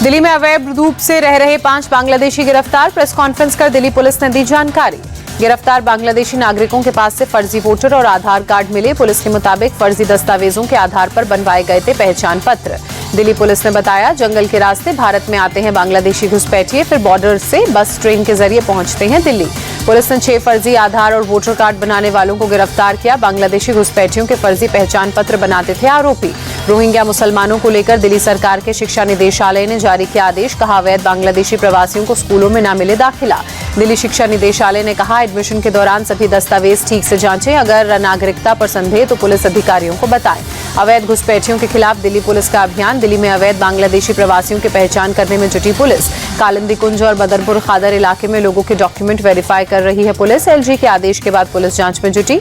दिल्ली में अवैध रूप से रह रहे 5 बांग्लादेशी गिरफ्तार। प्रेस कॉन्फ्रेंस कर दिल्ली पुलिस ने दी जानकारी। गिरफ्तार बांग्लादेशी नागरिकों के पास से फर्जी वोटर और आधार कार्ड मिले। पुलिस के मुताबिक फर्जी दस्तावेजों के आधार पर बनवाए गए थे पहचान पत्र। दिल्ली पुलिस ने बताया, जंगल के रास्ते भारत में आते हैं बांग्लादेशी घुसपैठिए, फिर बॉर्डर से बस ट्रेन के जरिए पहुंचते हैं दिल्ली। पुलिस ने 6 फर्जी आधार और वोटर कार्ड बनाने वालों को गिरफ्तार किया। बांग्लादेशी घुसपैठियों के फर्जी पहचान पत्र बनाते थे आरोपी। रोहिंग्या मुसलमानों को लेकर दिल्ली सरकार के शिक्षा निदेशालय ने जारी किया आदेश। कहा, अवैध बांग्लादेशी प्रवासियों को स्कूलों में न मिले दाखिला। दिल्ली शिक्षा निदेशालय ने कहा, एडमिशन के दौरान सभी दस्तावेज ठीक से जांचें। अगर नागरिकता पर संदेह तो पुलिस अधिकारियों को बताएं। अवैध घुसपैठियों के खिलाफ दिल्ली पुलिस का अभियान। दिल्ली में अवैध बांग्लादेशी प्रवासियों की पहचान करने में जुटी पुलिस। कालिंदी कुंज और बदरपुर खादर इलाके में लोगों के डॉक्यूमेंट वेरीफाई कर रही है पुलिस। एलजी के आदेश के बाद पुलिस जांच में जुटी।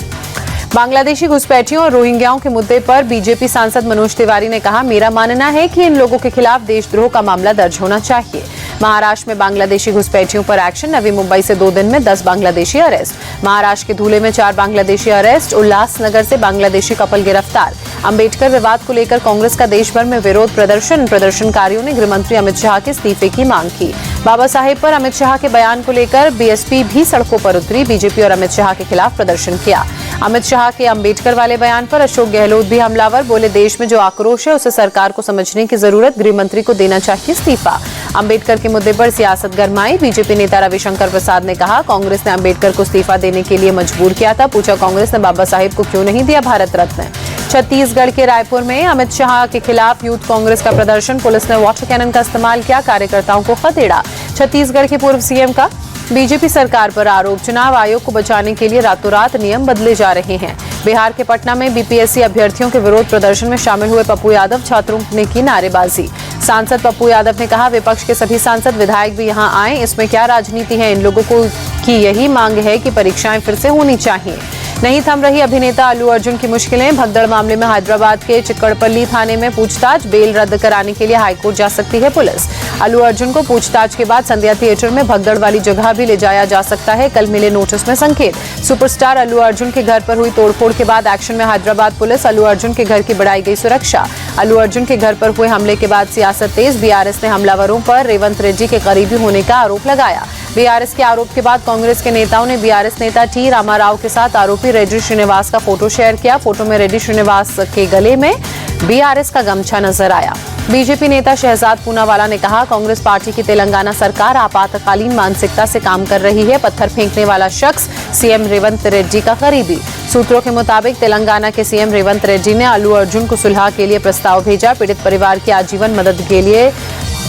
बांग्लादेशी घुसपैठियों और रोहिंग्याओं के मुद्दे पर बीजेपी सांसद मनोज तिवारी ने कहा, मेरा मानना है कि इन लोगों के खिलाफ देशद्रोह का मामला दर्ज होना चाहिए। महाराष्ट्र में बांग्लादेशी घुसपैठियों पर एक्शन। नवी मुंबई से 2 दिन में 10 बांग्लादेशी अरेस्ट। महाराष्ट्र के धुले में 4 बांग्लादेशी अरेस्ट। उल्लासनगर से बांग्लादेशी कपल गिरफ्तार। अंबेडकर विवाद को लेकर कांग्रेस का देश भर में विरोध प्रदर्शन। प्रदर्शनकारियों ने गृहमंत्री अमित शाह के इस्तीफे की मांग की। बाबा साहेब पर अमित शाह के बयान को लेकर बीएसपी भी सड़कों पर उतरी। बीजेपी और अमित शाह के खिलाफ प्रदर्शन किया। अमित शाह के अंबेडकर वाले बयान पर अशोक गहलोत भी हमलावर। बोले, देश में जो आक्रोश है उसे सरकार को समझने की जरूरत। गृहमंत्री को देना चाहिए इस्तीफा। अंबेडकर के मुद्दे पर सियासत गरमाई। बीजेपी नेता रविशंकर प्रसाद ने कहा, कांग्रेस ने अंबेडकर को इस्तीफा देने के लिए मजबूर किया था। पूछा, कांग्रेस ने बाबा साहेब को क्यों नहीं दिया भारत रत्न। छत्तीसगढ़ के रायपुर में अमित शाह के खिलाफ यूथ कांग्रेस का प्रदर्शन। पुलिस ने वाटर कैनन का इस्तेमाल किया। कार्यकर्ताओं को खदेड़ा। छत्तीसगढ़ के पूर्व सीएम का बीजेपी सरकार पर आरोप। चुनाव आयोग को बचाने के लिए रातों रात नियम बदले जा रहे हैं। बिहार के पटना में बीपीएससी अभ्यर्थियों के विरोध प्रदर्शन में शामिल हुए पप्पू यादव। छात्रों ने की नारेबाजी। सांसद पप्पू यादव ने कहा, विपक्ष के सभी सांसद विधायक भी यहां आए, इसमें क्या राजनीति है। इन लोगों को की यही मांग है कि परीक्षाएं फिर से होनी चाहिए। नहीं थम रही अभिनेता अल्लू अर्जुन की मुश्किलें। भगदड़ मामले में हैदराबाद के चिक्कड़पल्ली थाने में पूछताछ। बेल रद्द कराने के लिए हाईकोर्ट जा सकती है पुलिस। अल्लू अर्जुन को पूछताछ के बाद संध्या थिएटर में भगदड़ वाली जगह भी ले जाया जा सकता है। कल मिले नोटिस में संकेत। सुपरस्टार अल्लू अर्जुन के घर पर हुई तोड़फोड़ के बाद एक्शन में हैदराबाद पुलिस। अल्लू अर्जुन के घर की बढ़ाई गई सुरक्षा। अल्लू अर्जुन के घर पर हुए हमले के बाद सियासत तेज। बीआरएस ने हमलावरों पर रेवंत रेड्डी के करीबी होने का आरोप लगाया। बीआरएस के आरोप के बाद कांग्रेस के नेताओं ने बीआरएस नेता टी रामाराव के साथ आरोपी रेड्डी श्रीनिवास का फोटो शेयर किया। फोटो में रेड्डी श्रीनिवास के गले में बीआरएस का गमछा नजर आया। बीजेपी नेता शहजाद पूनावाला ने कहा, कांग्रेस पार्टी की तेलंगाना सरकार आपातकालीन मानसिकता से काम कर रही है। पत्थर फेंकने वाला शख्स सीएम रेवंत रेड्डी का करीबी। सूत्रों के मुताबिक तेलंगाना के सीएम रेवंत रेड्डी ने अल्लू अर्जुन को सुलह के लिए प्रस्ताव भेजा। पीड़ित परिवार की आजीवन मदद के लिए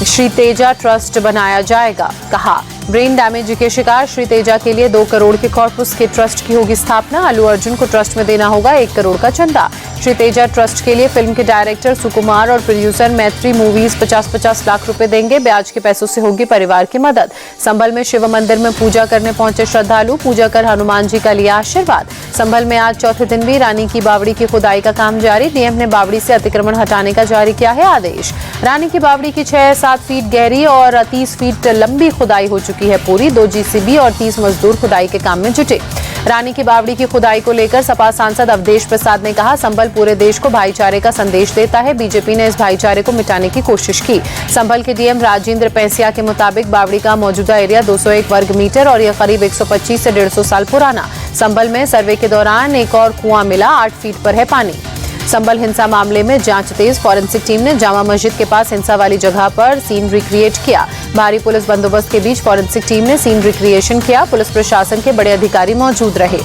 श्री तेजा ट्रस्ट बनाया जाएगा। कहा, ब्रेन डैमेज के शिकार श्री तेजा के लिए 2 करोड़ के कॉर्पस के ट्रस्ट की होगी स्थापना। अल्लू अर्जुन को ट्रस्ट में देना होगा 1 करोड़ का चंदा। श्री तेजा ट्रस्ट के लिए फिल्म के डायरेक्टर सुकुमार और प्रोड्यूसर मैत्री मूवीज 50-50 लाख रुपए देंगे। ब्याज के पैसों से होगी परिवार की मदद। संभल में शिव मंदिर में पूजा करने पहुंचे श्रद्धालु। पूजा कर हनुमान जी का लिया आशीर्वाद। संभल में आज चौथे दिन भी रानी की बावड़ी की खुदाई का काम जारी। डीएम ने बावड़ी से अतिक्रमण हटाने का जारी किया है आदेश। रानी की बावड़ी की 6-7 फीट गहरी और 30 फीट लंबी खुदाई हो चुकी है पूरी। 2 जीसीबी और 30 मजदूर खुदाई के काम में जुटे। रानी की बावड़ी की खुदाई को लेकर सपा सांसद अवधेश प्रसाद ने कहा, संभल पूरे देश को भाईचारे का संदेश देता है। बीजेपी ने इस भाईचारे को मिटाने की कोशिश की। संभल के डीएम राजेंद्र पैंसिया के मुताबिक बावड़ी का मौजूदा एरिया 201 वर्ग मीटर और यह करीब 125 से 150 साल पुराना। संभल में सर्वे के दौरान एक और कुआं मिला, 8 फीट पर है पानी। संभल हिंसा मामले में जांच तेज। फॉरेंसिक टीम ने जामा मस्जिद के पास हिंसा वाली जगह पर सीन रिक्रिएट किया। भारी पुलिस बंदोबस्त के बीच फॉरेंसिक टीम ने सीन रिक्रिएशन किया। पुलिस प्रशासन के बड़े अधिकारी मौजूद रहे।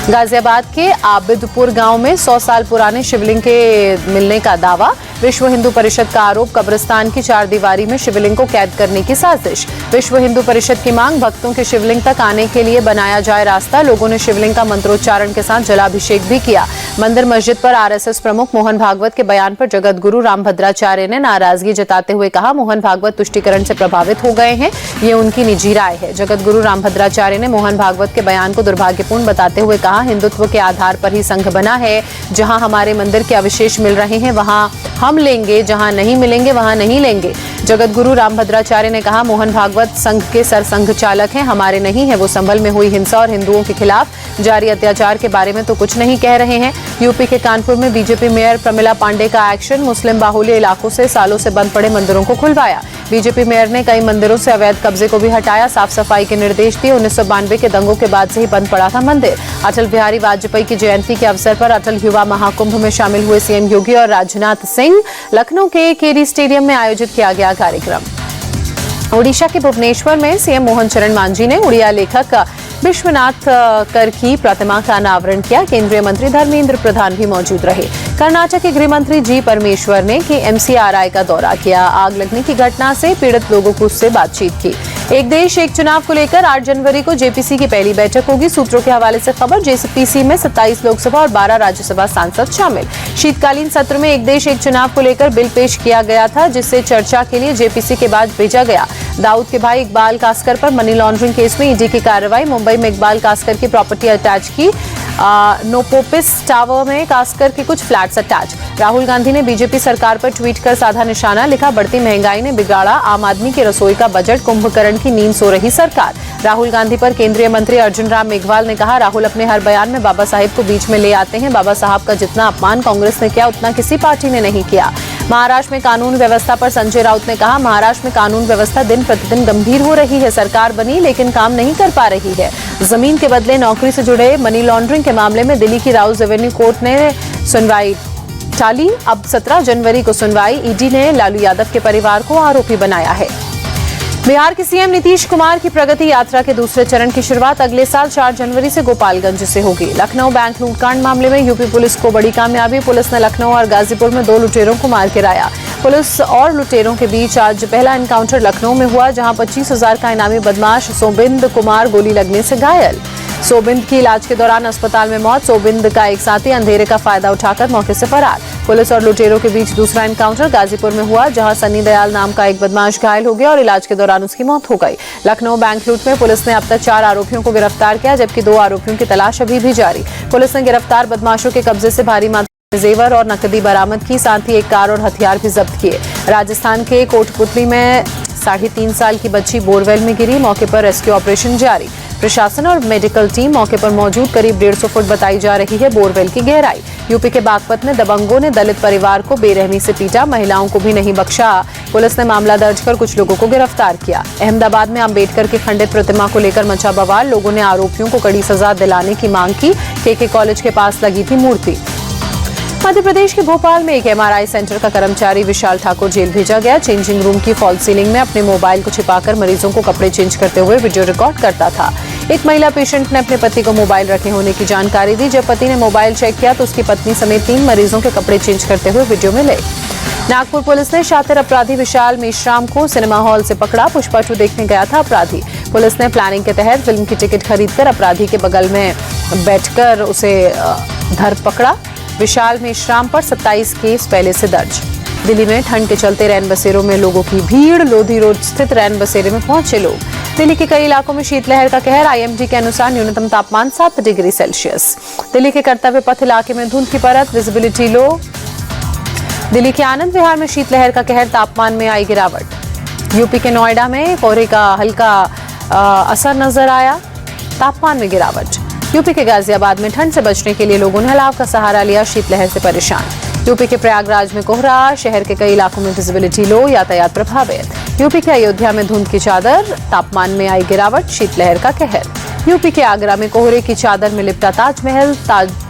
गाजियाबाद के आबिदपुर गांव में 100 साल पुराने शिवलिंग के मिलने का दावा। विश्व हिंदू परिषद का आरोप, कब्रिस्तान की 4 दीवारी में शिवलिंग को कैद करने की साजिश। विश्व हिंदू परिषद की मांग, भक्तों के शिवलिंग तक आने के लिए बनाया जाए रास्ता। लोगों ने शिवलिंग का मंत्रोच्चारण के साथ जलाभिषेक भी किया। मंदिर मस्जिद पर आरएसएस प्रमुख मोहन भागवत के बयान पर जगत गुरु रामभद्राचार्य ने नाराजगी जताते हुए कहा, मोहन भागवत तुष्टीकरण से प्रभावित हो गए हैं, ये उनकी निजी राय है। जगत गुरु रामभद्राचार्य ने मोहन भागवत के बयान को दुर्भाग्यपूर्ण बताते हुए कहा, हिंदुत्व के आधार पर ही संघ बना है। जहां हमारे मंदिर के अवशेष मिल रहे हैं वहां हम लेंगे, जहां नहीं मिलेंगे वहां नहीं लेंगे। जगत गुरु रामभद्राचार्य ने कहा, मोहन भागवत संघ के सरसंघ चालक हैं, हमारे नहीं है। वो संभल में हुई हिंसा और हिंदुओं के खिलाफ जारी अत्याचार के बारे में तो कुछ नहीं कह रहे हैं। यूपी के कानपुर में बीजेपी मेयर प्रमिला पांडे का एक्शन, मुस्लिम बाहुल्य इलाकों से सालों से बंद पड़े मंदिरों को खुलवाया। बीजेपी मेयर ने कई मंदिरों से अवैध कब्जे को भी हटाया, साफ सफाई के निर्देश दिए। 1992 के दंगों के बाद से ही बंद पड़ा था मंदिर। अटल बिहारी वाजपेयी की जयंती के अवसर पर अटल युवा महाकुंभ में शामिल हुए सीएम योगी और राजनाथ सिंह। लखनऊ के केरी स्टेडियम में आयोजित किया गया कार्यक्रम। ओडिशा के भुवनेश्वर में सीएम मोहन चरण मांझी ने उड़िया लेखक विश्वनाथ कर की प्रतिमा का अनावरण किया। केंद्रीय मंत्री धर्मेंद्र प्रधान भी मौजूद रहे। कर्नाटक के गृह मंत्री जी परमेश्वर ने KMCRI का दौरा किया। आग लगने की घटना से पीड़ित लोगों को उससे बातचीत की। एक देश एक चुनाव को लेकर 8 जनवरी को जेपीसी की पहली बैठक होगी। सूत्रों के हवाले से खबर, जेपीसी में 27 लोकसभा और 12 राज्यसभा सांसद शामिल। शीतकालीन सत्र में एक देश एक चुनाव को लेकर बिल पेश किया गया था, जिससे चर्चा के लिए जेपीसी के बाद भेजा गया। दाऊद के भाई इकबाल कास्कर पर मनी लॉन्ड्रिंग केस में ईडी की कार्रवाई। मुंबई में इकबाल कास्कर की प्रॉपर्टी अटैच की। नोपोपिस टावर में कास्कर के कुछ फ्लैट्स अटैच। राहुल गांधी ने बीजेपी सरकार पर ट्वीट कर साधा निशाना, लिखा बढ़ती महंगाई ने बिगाड़ा आम आदमी की रसोई का बजट, कुंभकर्ण की नींद सो रही सरकार। राहुल गांधी पर केंद्रीय मंत्री अर्जुन राम मेघवाल ने कहा, राहुल अपने हर बयान में बाबा साहेब को बीच में ले आते हैं। बाबा साहब का जितना अपमान कांग्रेस ने किया उतना किसी पार्टी ने नहीं किया। महाराष्ट्र में कानून व्यवस्था पर संजय राउत ने कहा, महाराष्ट्र में कानून व्यवस्था दिन प्रतिदिन गंभीर हो रही है। सरकार बनी लेकिन काम नहीं कर पा रही है। जमीन के बदले नौकरी से जुड़े मनी लॉन्ड्रिंग के मामले में दिल्ली की राउज एवेन्यू कोर्ट ने सुनवाई टाली। अब 17 जनवरी को सुनवाई। ईडी ने लालू यादव के परिवार को आरोपी बनाया है। बिहार के सीएम नीतीश कुमार की प्रगति यात्रा के दूसरे चरण की शुरुआत अगले साल 4 जनवरी से गोपालगंज से होगी। लखनऊ बैंक लूटकांड मामले में यूपी पुलिस को बड़ी कामयाबी। पुलिस ने लखनऊ और गाजीपुर में 2 लुटेरों को मार गिराया। पुलिस और लुटेरों के बीच आज पहला एनकाउंटर लखनऊ में हुआ, जहां 25,000 का इनामी बदमाश सोबिंद कुमार गोली लगने से घायल। सोबिंद की इलाज के दौरान अस्पताल में मौत। सोबिंद का एक साथी अंधेरे का फायदा उठाकर मौके से फरार। पुलिस और लुटेरों के बीच दूसरा एनकाउंटर गाजीपुर में हुआ, जहां सन्नी दयाल नाम का एक बदमाश घायल हो गया और इलाज के दौरान उसकी मौत हो गई। लखनऊ बैंक लूट में पुलिस ने अब तक 4 आरोपियों को गिरफ्तार किया, जबकि 2 आरोपियों की तलाश अभी भी जारी। पुलिस ने गिरफ्तार बदमाशों के कब्जे से भारी मात्रा में जेवर और नकदी बरामद की, साथ ही एक कार और हथियार भी जब्त किए। राजस्थान के कोटपुतली में 3.5 साल की बच्ची बोरवेल में गिरी। मौके पर रेस्क्यू ऑपरेशन जारी। प्रशासन और मेडिकल टीम मौके पर मौजूद। करीब 150 फुट बताई जा रही है बोरवेल की गहराई। यूपी के बागपत में दबंगों ने दलित परिवार को बेरहमी से पीटा, महिलाओं को भी नहीं बख्शा। पुलिस ने मामला दर्ज कर कुछ लोगों को गिरफ्तार किया। अहमदाबाद में अंबेडकर की खंडित प्रतिमा को लेकर मचा बवाल। लोगों ने आरोपियों को कड़ी सजा दिलाने की मांग की। केके कॉलेज के पास लगी थी मूर्ति। मध्य प्रदेश के भोपाल में एक MRI सेंटर का कर्मचारी विशाल ठाकुर जेल भेजा गया। चेंजिंग रूम की फॉल सीलिंग में अपने मोबाइल को छिपाकर मरीजों को कपड़े चेंज करते हुए वीडियो रिकॉर्ड करता था। एक महिला पेशेंट ने अपने पति को मोबाइल रखे होने की जानकारी दी। जब पति ने मोबाइल चेक किया तो उसकी पत्नी समेत 3 मरीजों के कपड़े चेंज करते हुए वीडियो में ले। नागपुर पुलिस ने शातिर अपराधी विशाल मेश्राम को सिनेमा हॉल से पकड़ा। पुष्पा 2 देखने गया था अपराधी। पुलिस ने प्लानिंग के तहत फिल्म की टिकट खरीदकर अपराधी के बगल में बैठकर उसे धर पकड़ा। विशाल मेश्राम पर 27 केस पहले से दर्ज। दिल्ली में ठंड के चलते रैन बसेरों में लोगों की भीड़। लोधी रोड स्थित रैन बसेरे में पहुंचे लोग। दिल्ली के कई इलाकों में शीतलहर का कहर। IMD के अनुसार न्यूनतम तापमान 7 डिग्री सेल्सियस। दिल्ली के कर्तव्य पथ इलाके में धुंध की परत, विजिबिलिटी लो। दिल्ली के आनंद विहार में शीतलहर का कहर, तापमान में आई गिरावट। यूपी के नोएडा में कोहरे का हल्का असर नजर आया, तापमान में गिरावट। यूपी के गाजियाबाद में ठंड से बचने के लिए लोगों ने अलाव का सहारा लिया, शीतलहर से परेशान। यूपी के प्रयागराज में कोहरा, शहर के कई इलाकों में विजिबिलिटी लो, यातायात प्रभावित। यूपी के अयोध्या में धुंध की चादर, तापमान में आई गिरावट, शीतलहर का कहर। यूपी के आगरा में कोहरे की चादर में लिपटा ताजमहल,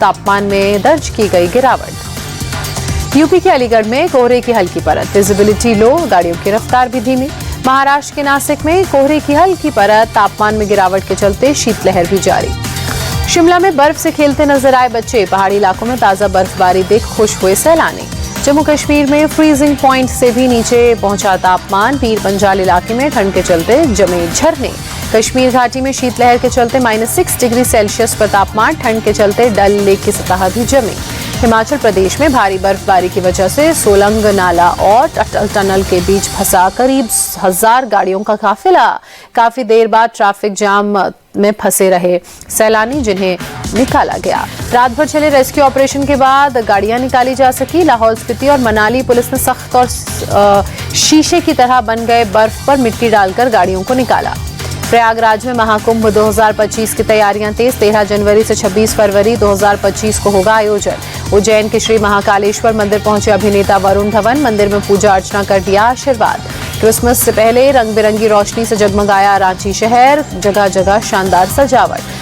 तापमान में दर्ज की गई गिरावट। यूपी के अलीगढ़ में कोहरे की हल्की परत, विजिबिलिटी लो, गाड़ियों की रफ्तार भी धीमी। महाराष्ट्र के नासिक में कोहरे की हल्की परत, तापमान में गिरावट के चलते शीतलहर भी जारी। शिमला में बर्फ से खेलते नजर आए बच्चे, पहाड़ी इलाकों में ताजा बर्फबारी देख खुश हुए सैलानी। जम्मू कश्मीर में फ्रीजिंग पॉइंट से भी नीचे पहुंचा तापमान, पीर पंजाल इलाके में ठंड के चलते जमे झरने। कश्मीर घाटी में शीतलहर के चलते -6 डिग्री सेल्सियस पर तापमान, ठंड के चलते डल लेक की सतह भी जमी। हिमाचल प्रदेश में भारी बर्फबारी की वजह से सोलंग नाला और अटल टनल के बीच फंसा करीब 1000 गाड़ियों का काफिला। काफी देर बाद ट्रैफिक जाम में फंसे रहे सैलानी, जिन्हें निकाला गया। रात भर चले रेस्क्यू ऑपरेशन के बाद गाड़ियां निकाली जा सकी। लाहौल स्पीति और मनाली पुलिस ने सख्त और शीशे की तरह बन गए बर्फ पर मिट्टी डालकर गाड़ियों को निकाला। प्रयागराज में महाकुंभ 2025 की तैयारियां तेज। 13 जनवरी से 26 फरवरी 2025 को होगा आयोजन। उज्जैन के श्री महाकालेश्वर मंदिर पहुंचे अभिनेता वरुण धवन। मंदिर में पूजा अर्चना कर दिया आशीर्वाद। क्रिसमस से पहले रंग बिरंगी रोशनी से जगमगाया रांची शहर। जगह जगह शानदार सजावट।